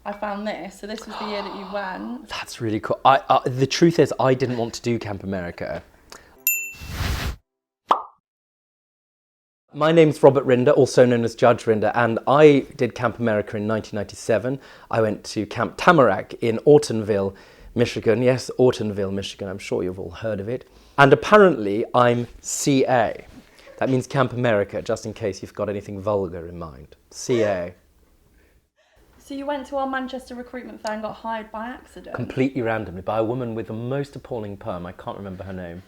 I found this. So this was the year that you went. That's really cool. The truth is, I didn't want to do Camp America. My name's Robert Rinder, also known as Judge Rinder, and I did Camp America in 1997. I went to Camp Tamarack in Ortonville, Michigan. Yes, Ortonville, Michigan. I'm sure you've all heard of it. And apparently I'm CA. That means Camp America, just in case you've got anything vulgar in mind. CA. So you went to our Manchester recruitment fair and got hired by accident? Completely randomly, by a woman with the most appalling perm. I can't remember her name.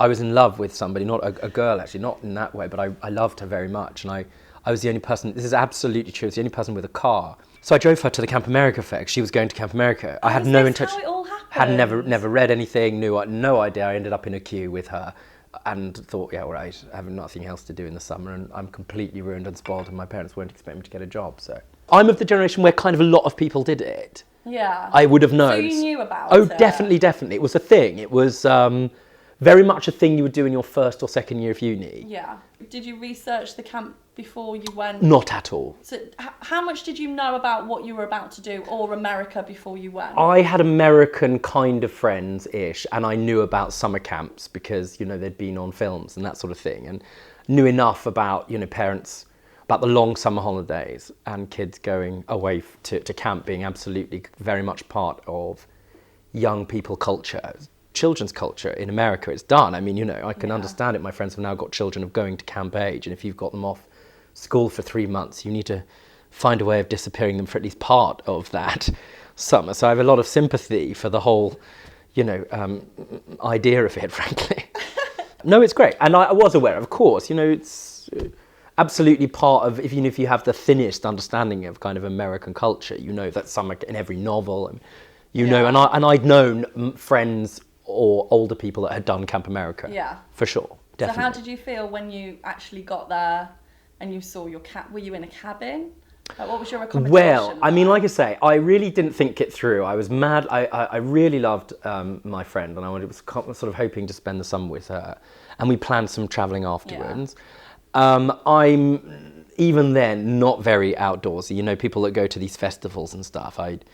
I was in love with somebody, not a girl actually, not in that way, but I loved her very much. And I was the only person, this is absolutely true, I was the only person with a car. So I drove her to the Camp America fair, 'cause she was going to Camp America. I had no intention. How it all happened? Had never read anything, no idea. I ended up in a queue with her and thought, yeah, all right, I have nothing else to do in the summer and I'm completely ruined and spoiled and my parents won't expect me to get a job, so. I'm of the generation where kind of a lot of people did it. Yeah. I would have known. So you knew about it? Oh, it? definitely. It was a thing. It was very much a thing you would do in your first or second year of uni. Yeah. Did you research the camp before you went? Not at all. So how much did you know about what you were about to do or America before you went? I had American kind of friends-ish, and I knew about summer camps because, you know, they'd been on films and that sort of thing, and knew enough about, you know, parents, about the long summer holidays and kids going away to camp being absolutely very much part of young people culture. Children's culture in America, it's done. I mean, you know, I can understand it. My friends have now got children of going to camp age, and if you've got them off school for 3 months, you need to find a way of disappearing them for at least part of that summer. So I have a lot of sympathy for the whole, you know, idea of it, frankly. No, it's great. And I was aware, of course, you know, it's absolutely part of, even if you have the thinnest understanding of kind of American culture, you know that summer in every novel, and you know, and I'd known friends or older people that had done Camp America. Yeah. For sure, definitely. So how did you feel when you actually got there and you saw your were you in a cabin? Like, what was your accommodation? Well, I mean, like I say, I really didn't think it through. I was mad. I really loved my friend, and I was sort of hoping to spend the summer with her, and we planned some travelling afterwards. Yeah. I'm, even then, not very outdoorsy. You know, people that go to these festivals and stuff, I'd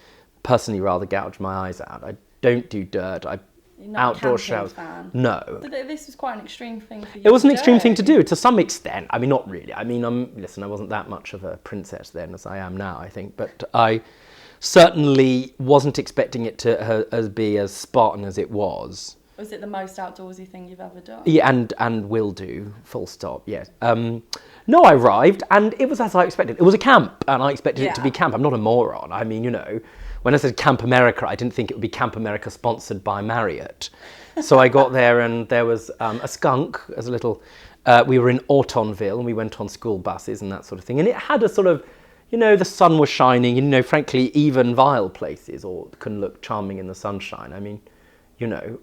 personally rather gouge my eyes out. I don't do dirt. You're not outdoor a showers. Fan. No. But this was quite an extreme thing for you. It was an extreme thing to do, to some extent. I mean, not really. I mean, listen, I wasn't that much of a princess then as I am now, I think. But I certainly wasn't expecting it to be as Spartan as it was. Was it the most outdoorsy thing you've ever done? Yeah, and will do, full stop, yes. No, I arrived, and it was as I expected. It was a camp, and I expected it to be camp. I'm not a moron. I mean, you know, when I said Camp America, I didn't think it would be Camp America sponsored by Marriott. So I got there, and there was a skunk as a little... we were in Ortonville, and we went on school buses and that sort of thing. And it had a sort of, you know, the sun was shining. You know, frankly, even vile places can look charming in the sunshine. I mean, you know,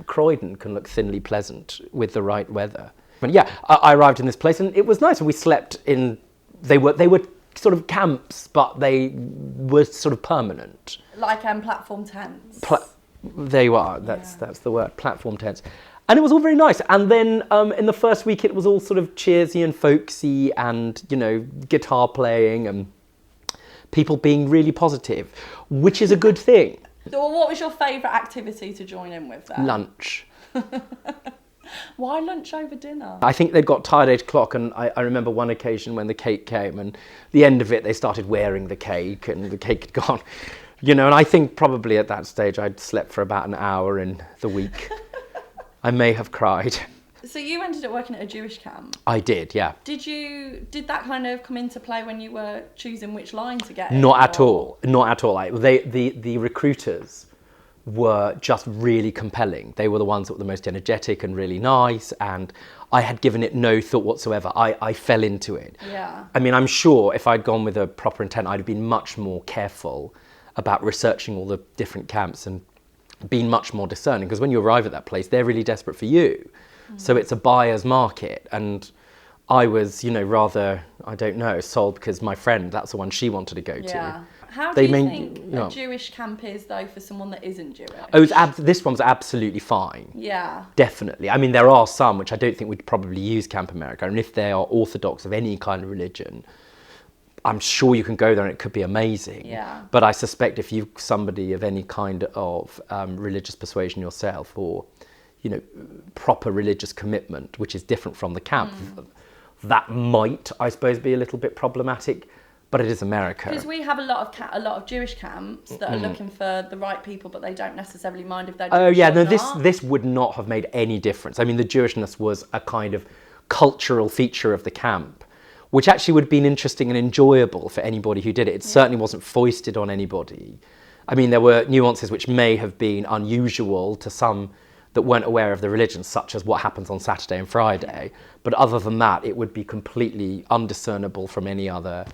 Croydon can look thinly pleasant with the right weather. But yeah, I arrived in this place, and it was nice. And we slept in... They were sort of camps, but they were sort of permanent. Like platform tents. There you are. That's the word. Platform tents. And it was all very nice. And then in the first week, it was all sort of cheersy and folksy, and, you know, guitar playing and people being really positive, which is a good thing. So what was your favourite activity to join in with then? Lunch. Why lunch over dinner? I think they'd got tired 8 o'clock, and I remember one occasion when the cake came, and the end of it, they started wearing the cake, and the cake had gone, you know, and I think probably at that stage I'd slept for about an hour in the week. I may have cried. So you ended up working at a Jewish camp? I did, yeah. Did that kind of come into play when you were choosing which line to get in? Not at all. The recruiters were just really compelling. They were the ones that were the most energetic and really nice, and I had given it no thought whatsoever. I fell into it. Yeah. I mean, I'm sure if I'd gone with a proper intent, I'd have been much more careful about researching all the different camps and been much more discerning, because when you arrive at that place, they're really desperate for you. So it's a buyer's market, and I was, you know, rather, I don't know, sold because my friend, that's the one she wanted to go to. How do you think a Jewish camp is, though, for someone that isn't Jewish? This one's absolutely fine. Yeah. Definitely. I mean, there are some which I don't think would probably use Camp America, and if they are Orthodox of any kind of religion, I'm sure you can go there and it could be amazing. Yeah. But I suspect if you're somebody of any kind of religious persuasion yourself, or, you know, proper religious commitment, which is different from the camp, that might, I suppose, be a little bit problematic. But it is America. Because we have a lot of Jewish camps that are looking for the right people, but they don't necessarily mind if they're Jewish. Oh yeah, or no, not. this would not have made any difference. I mean, the Jewishness was a kind of cultural feature of the camp, which actually would have been interesting and enjoyable for anybody who did it. It certainly wasn't foisted on anybody. I mean, there were nuances which may have been unusual to some that weren't aware of the religion, such as what happens on Saturday and Friday. But other than that, it would be completely undiscernible from any other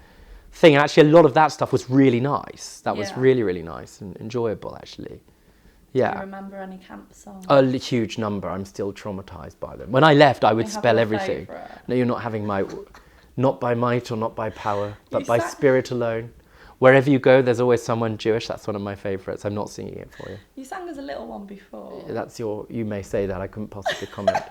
thing. And actually, a lot of that stuff was really nice. That was really, really nice and enjoyable, actually. Yeah. Do you remember any camp songs? A huge number. I'm still traumatized by them. When I left, I would spell everything. Favourite? No, you're not having my... Not by might or not by power, but You by sang- spirit alone. Wherever you go, there's always someone Jewish. That's one of my favourites. I'm not singing it for you. You sang as a little one before. That's your... You may say that. I couldn't possibly comment.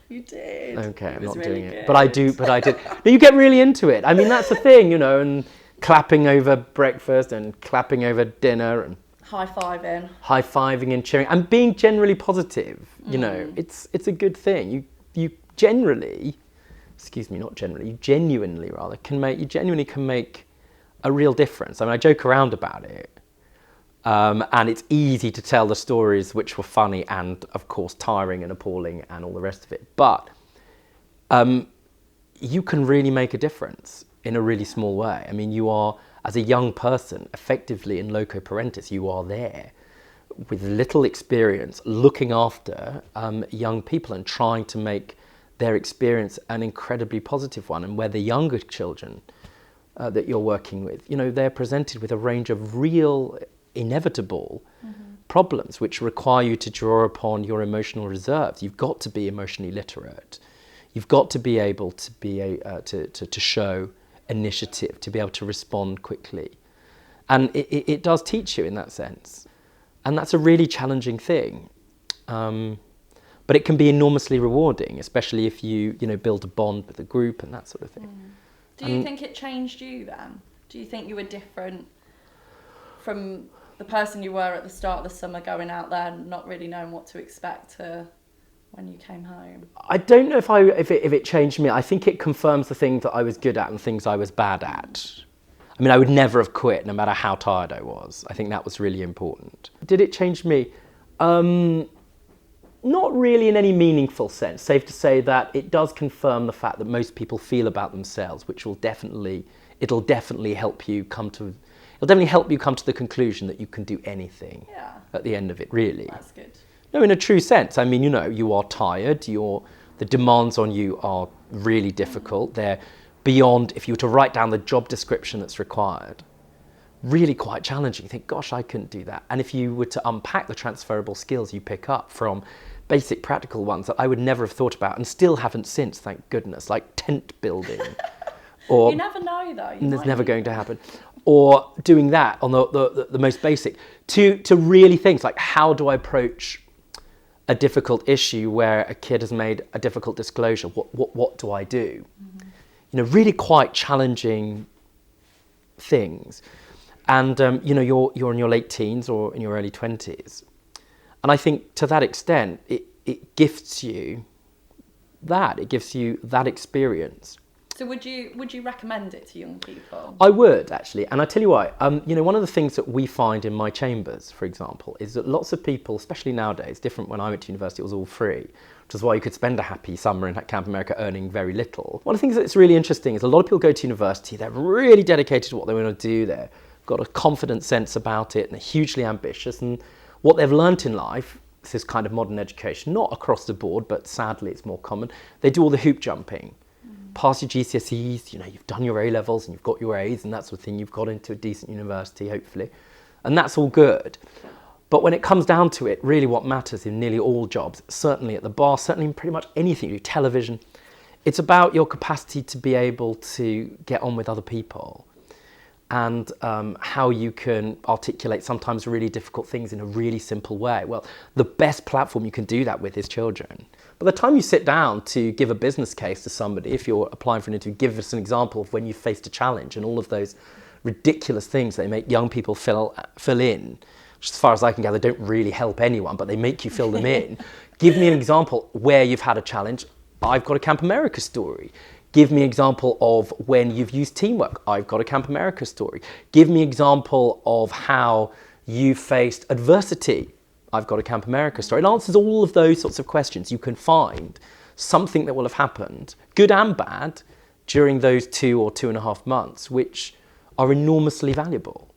You did. Okay, It I'm was not really doing it. good. But I did. No, you get really into it. I mean, that's the thing, you know, and clapping over breakfast and clapping over dinner and High-fiving. high-fiving and cheering and being generally positive, you know, it's a good thing. You generally, excuse me, not generally, you genuinely rather genuinely can make a real difference. I mean, I joke around about it. And it's easy to tell the stories which were funny and, of course, tiring and appalling and all the rest of it. But you can really make a difference in a really small way. I mean, you are, as a young person, effectively in loco parentis, you are there with little experience looking after young people and trying to make their experience an incredibly positive one. And where the younger children that you're working with, you know, they're presented with a range of real inevitable problems which require you to draw upon your emotional reserves. You've got to be emotionally literate. You've got to be able to be to show initiative, to be able to respond quickly. And it does teach you in that sense. And that's a really challenging thing. But it can be enormously rewarding, especially if you build a bond with the group and that sort of thing. Do you think it changed you then? Do you think you were different from the person you were at the start of the summer, going out there and not really knowing what to expect to when you came home? I don't know if it changed me. I think it confirms the things that I was good at and things I was bad at. I mean, I would never have quit no matter how tired I was. I think that was really important. Did it change me? Not really in any meaningful sense. Safe to say that it does confirm the fact that most people feel about themselves, which will definitely help you come to the conclusion that you can do anything at the end of it, really. That's good. No, in a true sense. I mean, you are tired. The demands on you are really difficult. They're beyond, if you were to write down the job description that's required, really quite challenging. You think, gosh, I couldn't do that. And if you were to unpack the transferable skills you pick up from basic practical ones that I would never have thought about and still haven't since, thank goodness, like tent building. Or You never know, though. It's never going to happen. Or doing that on the most basic, to really things like, how do I approach a difficult issue where a kid has made a difficult disclosure? What do I do? Really quite challenging things. And you're in your late teens or in your early 20s. And I think to that extent, it gifts you that. It gives you that experience. So would you recommend it to young people? I would, actually. And I tell you why. One of the things that we find in my chambers, for example, is that lots of people, especially nowadays, different when I went to university, it was all free, which is why you could spend a happy summer in Camp Tamarack earning very little. One of the things that's really interesting is a lot of people go to university, they're really dedicated to what they want to do, they've got a confident sense about it, and they're hugely ambitious. And what they've learnt in life, this is kind of modern education, not across the board, but sadly it's more common, they do all the hoop jumping. Pass your GCSEs, you've done your A-levels and you've got your A's and that sort of thing, you've got into a decent university, hopefully. And that's all good. But when it comes down to it, really what matters in nearly all jobs, certainly at the bar, certainly in pretty much anything you do, television, it's about your capacity to be able to get on with other people and how you can articulate sometimes really difficult things in a really simple way. Well, the best platform you can do that with is children. By the time you sit down to give a business case to somebody, if you're applying for an interview, give us an example of when you faced a challenge and all of those ridiculous things they make young people fill in, which as far as I can gather don't really help anyone, but they make you fill them in. Give me an example where you've had a challenge. I've got a Camp America story. Give me an example of when you've used teamwork. I've got a Camp America story. Give me an example of how you faced adversity. I've got a Camp America story. It answers all of those sorts of questions. You can find something that will have happened, good and bad, during those 2 or 2.5 months, which are enormously valuable.